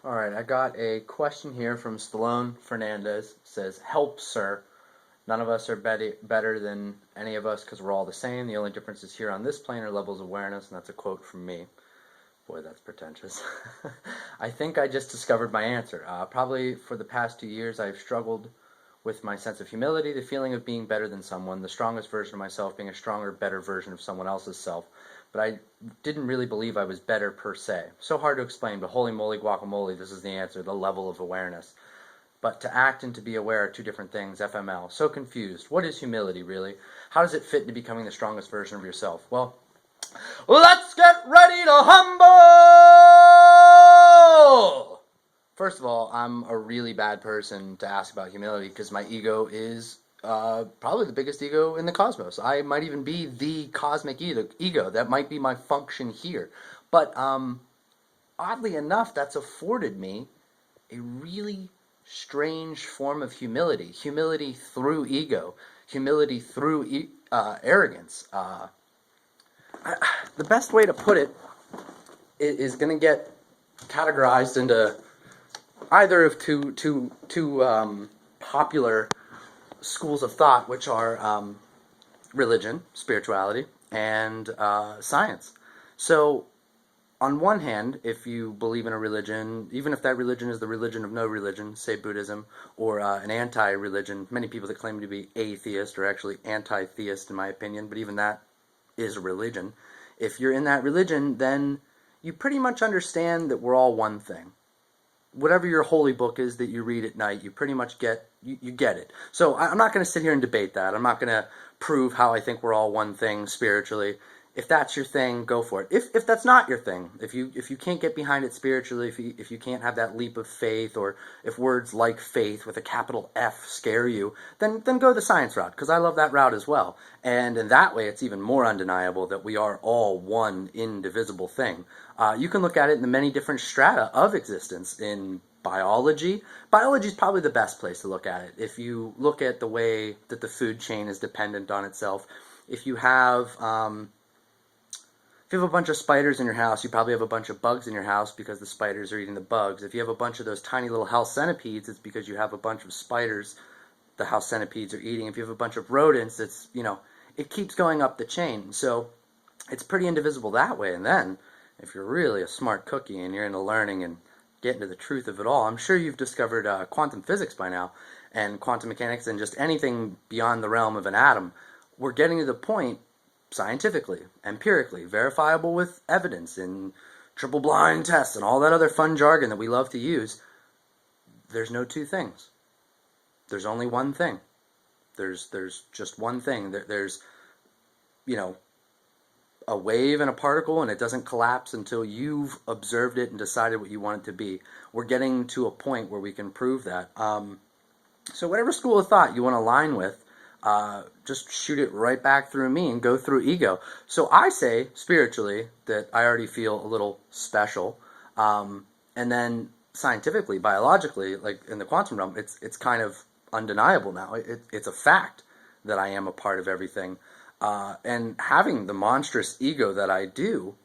All right, I got a question here from Stallone Fernandez. It says, "Help, sir. None of us are better than any of us because we're all the same. The only difference is here on this plane are levels of awareness," and that's a quote from me. Boy, that's pretentious. I think I just discovered my answer. Probably for the past 2 years, I've struggled with my sense of humility, the feeling of being better than someone, the strongest version of myself being a stronger, better version of someone else's self. But I didn't really believe I was better per se. So hard to explain, but holy moly guacamole, this is the answer, the level of awareness. But to act and to be aware are two different things, FML. So confused. What is humility, really? How does it fit into becoming the strongest version of yourself? Well, let's get ready to humble! First of all, I'm a really bad person to ask about humility because my ego is probably the biggest ego in the cosmos. I might even be the cosmic ego. That might be my function here. But oddly enough, that's afforded me a really strange form of humility. Humility through ego. Humility through arrogance. The best way to put it is going to get categorized into either of two popular schools of thought, which are religion, spirituality, and science. So, on one hand, if you believe in a religion, even if that religion is the religion of no religion, say Buddhism, or an anti-religion, many people that claim to be atheist are actually anti-theist in my opinion, but even that is a religion. If you're in that religion, then you pretty much understand that we're all one thing. Whatever your holy book is that you read at night, you pretty much get you get it. So I'm not going to sit here and debate that. I'm not going to prove how I think we're all one thing spiritually. If that's your thing, go for it. If that's not your thing, if you can't get behind it spiritually, if you can't have that leap of faith, or if words like faith with a capital F scare you, then go the science route, because I love that route as well. And in that way, it's even more undeniable that we are all one indivisible thing. You can look at it in the many different strata of existence in biology. Biology is probably the best place to look at it. If you look at the way that the food chain is dependent on itself, if you have a bunch of spiders in your house, you probably have a bunch of bugs in your house because the spiders are eating the bugs. If you have a bunch of those tiny little house centipedes, it's because you have a bunch of spiders the house centipedes are eating. If you have a bunch of rodents, it's, it keeps going up the chain. So it's pretty indivisible that way. And then, if you're really a smart cookie and you're into learning and getting to the truth of it all, I'm sure you've discovered quantum physics by now, and quantum mechanics, and just anything beyond the realm of an atom. We're getting to the point, scientifically, empirically, verifiable with evidence in triple blind tests and all that other fun jargon that we love to use. There's no two things. There's only one thing. There's just one thing. There's a wave and a particle, and it doesn't collapse until you've observed it and decided what you want it to be. We're getting to a point where we can prove that. So whatever school of thought you want to align with, just shoot it right back through me and go through ego. So I say, spiritually, that I already feel a little special. And then scientifically, biologically, like in the quantum realm, it's kind of undeniable now. It's a fact that I am a part of everything. And having the monstrous ego that I do,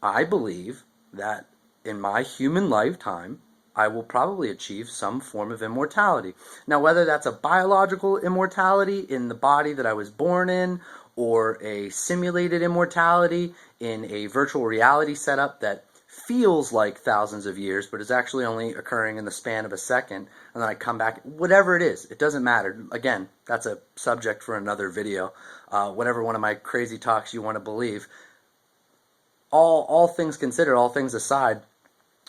I believe that in my human lifetime, I will probably achieve some form of immortality. Now, whether that's a biological immortality in the body that I was born in, or a simulated immortality in a virtual reality setup that feels like thousands of years, but is actually only occurring in the span of a second, and then I come back, whatever it is, it doesn't matter. Again, that's a subject for another video. Whatever one of my crazy talks you want to believe. All things considered, all things aside,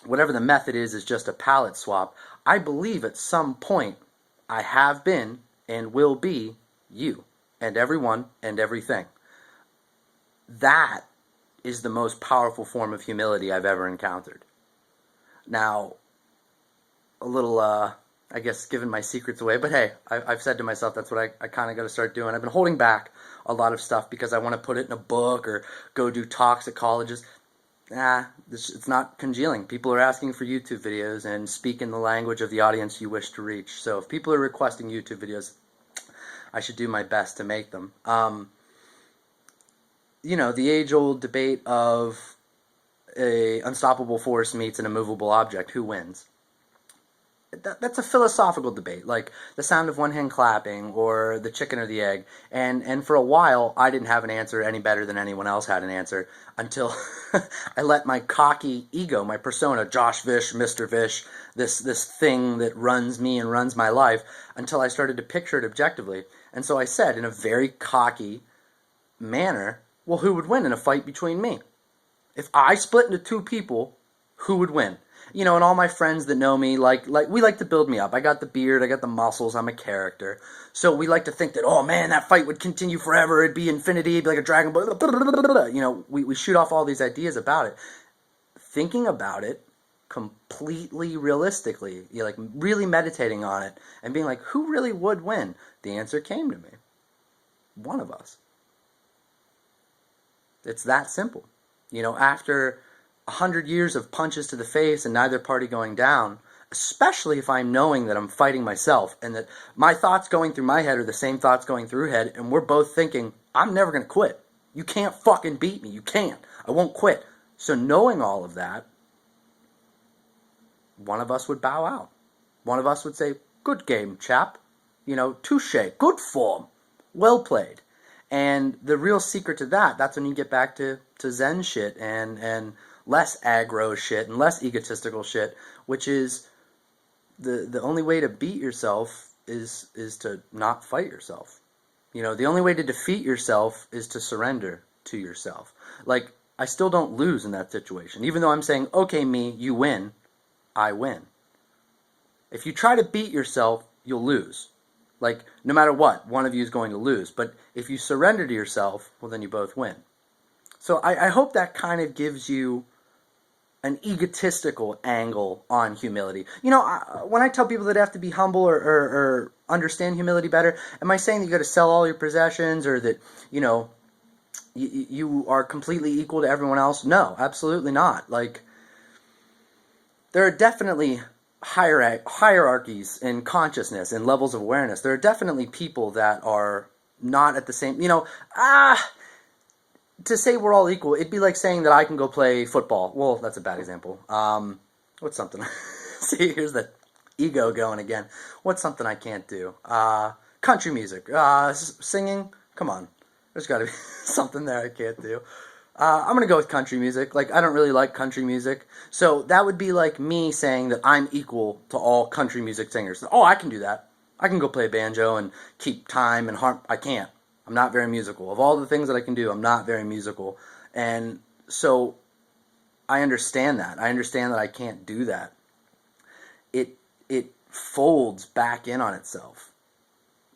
whatever the method is just a palette swap. I believe at some point I have been and will be you and everyone and everything. That is the most powerful form of humility I've ever encountered. Now, a little, I guess, giving my secrets away, but hey, I've said to myself that's what I kind of got to start doing. I've been holding back a lot of stuff because I want to put it in a book or go do talks at colleges. It's not congealing. People are asking for YouTube videos and speak in the language of the audience you wish to reach. So if people are requesting YouTube videos, I should do my best to make them. The age-old debate of a unstoppable force meets an immovable object. Who wins? that's a philosophical debate, like the sound of one hand clapping or the chicken or the egg. And for a while, I didn't have an answer any better than anyone else had an answer until I let my cocky ego, my persona, Josh Vish, Mr. Vish, this thing that runs me and runs my life, until I started to picture it objectively. And so I said in a very cocky manner, well, who would win in a fight between me? If I split into two people, who would win? And all my friends that know me, we like to build me up. I got the beard, I got the muscles, I'm a character. So we like to think that, oh man, that fight would continue forever, it'd be infinity, it'd be like a Dragon Ball, we shoot off all these ideas about it. Thinking about it completely realistically, really meditating on it, and being like, who really would win? The answer came to me. One of us. It's that simple. After 100 years of punches to the face and neither party going down, especially if I'm knowing that I'm fighting myself and that my thoughts going through my head are the same thoughts going through her head, and we're both thinking, I'm never going to quit. You can't fucking beat me. You can't. I won't quit. So knowing all of that, one of us would bow out. One of us would say, good game, chap. Touche. Good form. Well played. And the real secret to that's when you get back to Zen shit and less aggro shit and less egotistical shit, which is the only way to beat yourself is to not fight yourself. The only way to defeat yourself is to surrender to yourself. Like, I still don't lose in that situation. Even though I'm saying, okay, me, you win, I win. If you try to beat yourself, you'll lose. Like, no matter what, one of you is going to lose. But if you surrender to yourself, well, then you both win. So I hope that kind of gives you an egotistical angle on humility. When I tell people that they have to be humble or understand humility better, am I saying that you got to sell all your possessions or that, you are completely equal to everyone else? No, absolutely not. Like, there are definitely hierarchies in consciousness and levels of awareness. There are definitely people that are not at the same, to say we're all equal, it'd be like saying that I can go play football. Well, that's a bad example. What's something? See, here's the ego going again. What's something I can't do? Country music. Singing? Come on. There's got to be something there I can't do. I'm going to go with country music. Like, I don't really like country music. So that would be like me saying that I'm equal to all country music singers. Oh, I can do that. I can go play a banjo and keep time and harp. I can't. I'm not very musical. Of all the things that I can do, I'm not very musical. And so I understand that. I understand that I can't do that. It folds back in on itself.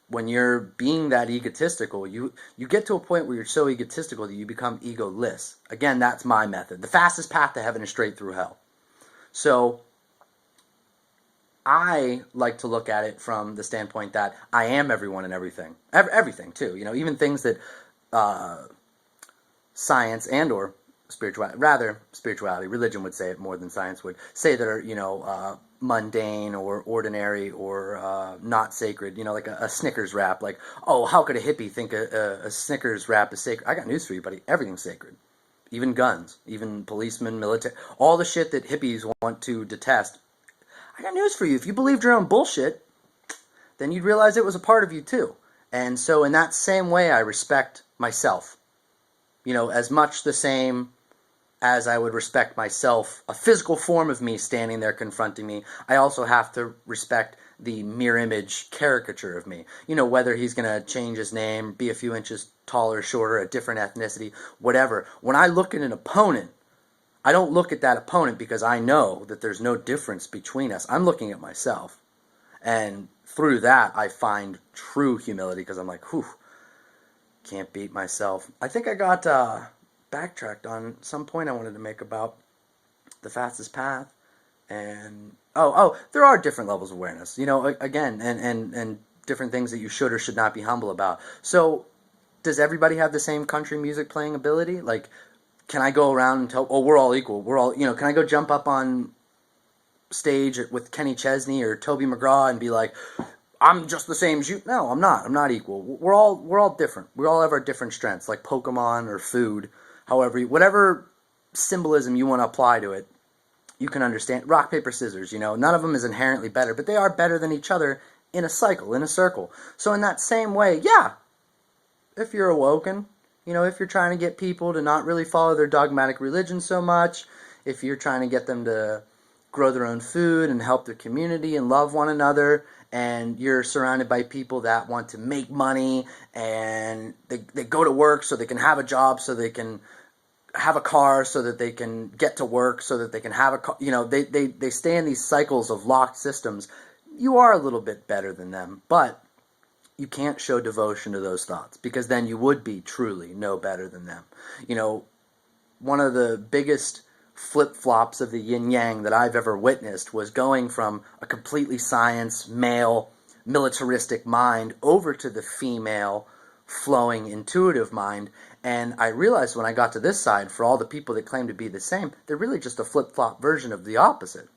When you're being that egotistical, you get to a point where you're so egotistical that you become egoless. Again, that's my method. The fastest path to heaven is straight through hell. So I like to look at it from the standpoint that I am everyone and everything. Everything, too. Even things that science and or spirituality, religion would say it more than science would, say that are, mundane or ordinary or not sacred, like a Snickers wrap. Like, oh, how could a hippie think a Snickers wrap is sacred? I got news for you, buddy. Everything's sacred. Even guns, even policemen, military, all the shit that hippies want to detest. I got news for you. If you believed your own bullshit, then you'd realize it was a part of you too. And so in that same way, I respect myself. As much the same as I would respect myself, a physical form of me standing there confronting me, I also have to respect the mirror image caricature of me. Whether he's going to change his name, be a few inches taller, shorter, a different ethnicity, whatever. When I look at an opponent, I don't look at that opponent because I know that there's no difference between us. I'm looking at myself. And through that, I find true humility because I'm like, whew, can't beat myself. I think I got backtracked on some point I wanted to make about the fastest path. And, there are different levels of awareness, again, and different things that you should or should not be humble about. So, does everybody have the same country music playing ability? Like, can I go around and tell, oh, we're all equal. We're all, can I go jump up on stage with Kenny Chesney or Toby McGraw and be like, I'm just the same as you? No, I'm not. I'm not equal. We're all different. We all have our different strengths, like Pokemon or food. However, whatever symbolism you want to apply to it, you can understand rock, paper, scissors. None of them is inherently better, but they are better than each other in a cycle, in a circle. So in that same way, yeah, if you're awoken, if you're trying to get people to not really follow their dogmatic religion so much, if you're trying to get them to grow their own food and help their community and love one another, and you're surrounded by people that want to make money, and they go to work so they can have a job, so they can have a car, so that they can get to work, so that they can have a car, they stay in these cycles of locked systems. You are a little bit better than them, but you can't show devotion to those thoughts, because then you would be truly no better than them. One of the biggest flip-flops of the yin-yang that I've ever witnessed was going from a completely science, male, militaristic mind over to the female, flowing, intuitive mind. And I realized when I got to this side, for all the people that claim to be the same, they're really just a flip-flop version of the opposite.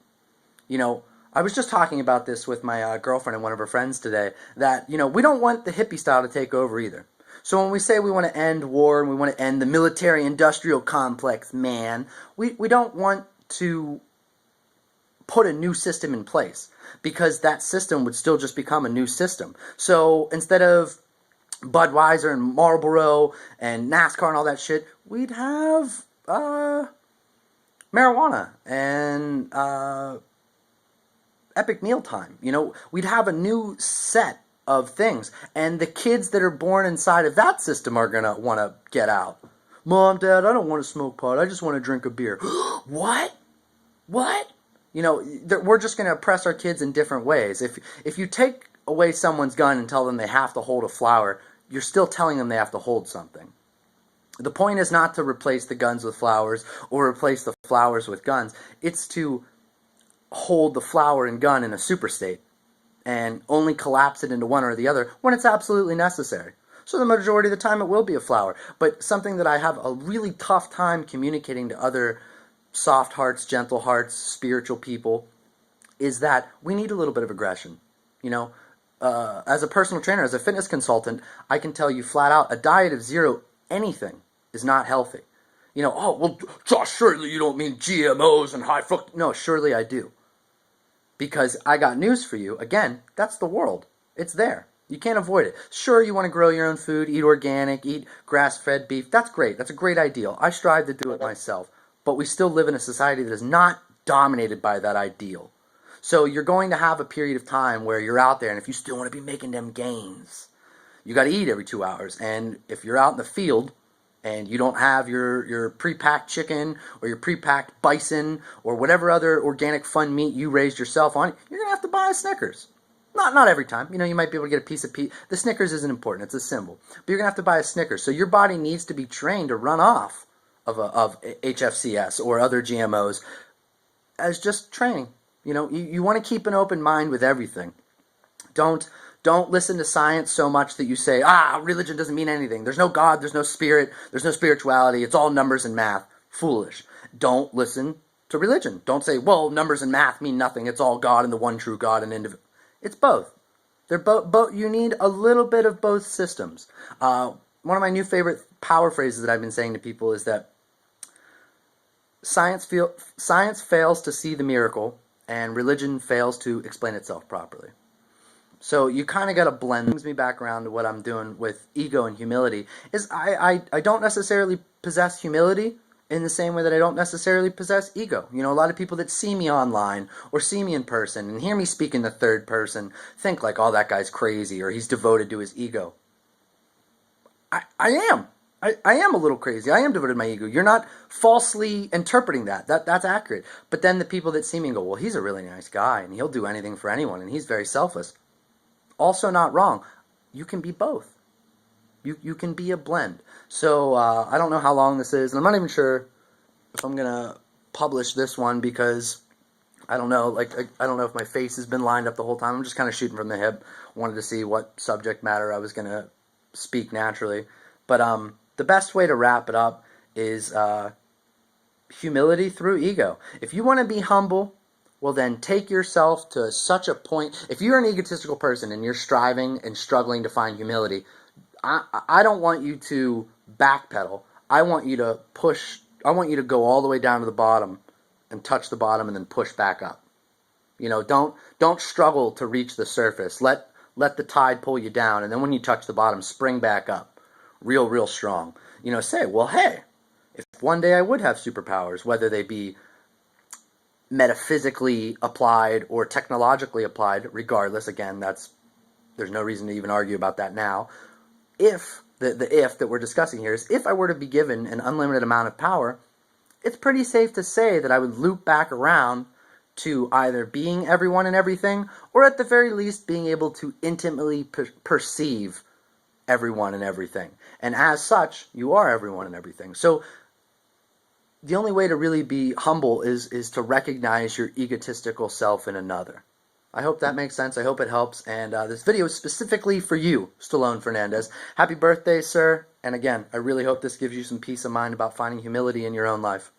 I was just talking about this with my girlfriend and one of her friends today, that, we don't want the hippie style to take over either. So when we say we want to end war and we want to end the military-industrial complex, we don't want to put a new system in place, because that system would still just become a new system. So instead of Budweiser and Marlboro and NASCAR and all that shit, we'd have marijuana and Epic Mealtime. We'd have a new set of things, and the kids that are born inside of that system are gonna want to get out. Mom, Dad, I don't want to smoke pot. I just want to drink a beer. What? We're just gonna oppress our kids in different ways. If you take away someone's gun and tell them they have to hold a flower, you're still telling them they have to hold something. The point is not to replace the guns with flowers or replace the flowers with guns. It's to hold the flower and gun in a super state and only collapse it into one or the other when it's absolutely necessary. So the majority of the time it will be a flower. But something that I have a really tough time communicating to other soft hearts, gentle hearts, spiritual people is that we need a little bit of aggression. As a personal trainer, as a fitness consultant, I can tell you flat out, a diet of zero anything is not healthy. Oh, well, Josh, surely you don't mean GMOs and high fructose. No, surely I do. Because I got news for you. Again, that's the world. It's there. You can't avoid it. Sure, you want to grow your own food, eat organic, eat grass-fed beef. That's great. That's a great ideal. I strive to do it myself. But we still live in a society that is not dominated by that ideal. So you're going to have a period of time where you're out there, and if you still want to be making them gains, you got to eat every 2 hours. And if you're out in the field and you don't have your pre-packed chicken or your pre-packed bison or whatever other organic fun meat you raised yourself on, you're going to have to buy a Snickers. Not every time. You might be able to get a piece of pizza. The Snickers isn't important. It's a symbol. But you're going to have to buy a Snickers. So your body needs to be trained to run off of HFCS or other GMOs as just training. You want to keep an open mind with everything. Don't listen to science so much that you say, religion doesn't mean anything. There's no God, there's no spirit, there's no spirituality. It's all numbers and math. Foolish. Don't listen to religion. Don't say, well, numbers and math mean nothing. It's all God and the one true God and individual. It's both. They're both. You need a little bit of both systems. One of my new favorite power phrases that I've been saying to people is that science fails to see the miracle, and religion fails to explain itself properly. So you kind of got to blend. Brings me back around to what I'm doing with ego and humility. Is I don't necessarily possess humility in the same way that I don't necessarily possess ego. A lot of people that see me online or see me in person and hear me speak in the third person think like, oh, that guy's crazy or he's devoted to his ego. I am. I am a little crazy. I am devoted to my ego. You're not falsely interpreting that. That's accurate. But then the people that see me and go, well, he's a really nice guy and he'll do anything for anyone and he's very selfless. Also not wrong. You can be both. You can be a blend. So I don't know how long this is, and I'm not even sure if I'm gonna publish this one because I don't know. I don't know if my face has been lined up the whole time. I'm just kind of shooting from the hip. Wanted to see what subject matter I was gonna speak naturally. But the best way to wrap it up is humility through ego. If you want to be humble, well then take yourself to such a point. If you're an egotistical person and you're striving and struggling to find humility, I don't want you to backpedal. I want you to push. I want you to go all the way down to the bottom and touch the bottom and then push back up. You know, don't struggle to reach the surface. Let the tide pull you down, and then when you touch the bottom, spring back up, real strong. You know, say, well, hey, if one day I would have superpowers, whether they be metaphysically applied or technologically applied, regardless, again, there's no reason to even argue about that now. If the if that we're discussing here is if I were to be given an unlimited amount of power, it's pretty safe to say that I would loop back around to either being everyone and everything, or at the very least being able to intimately perceive everyone and everything. And as such, you are everyone and everything. So the only way to really be humble is to recognize your egotistical self in another. I hope that makes sense. I hope it helps. And this video is specifically for you, Stallone Fernandez. Happy birthday, sir. And again, I really hope this gives you some peace of mind about finding humility in your own life.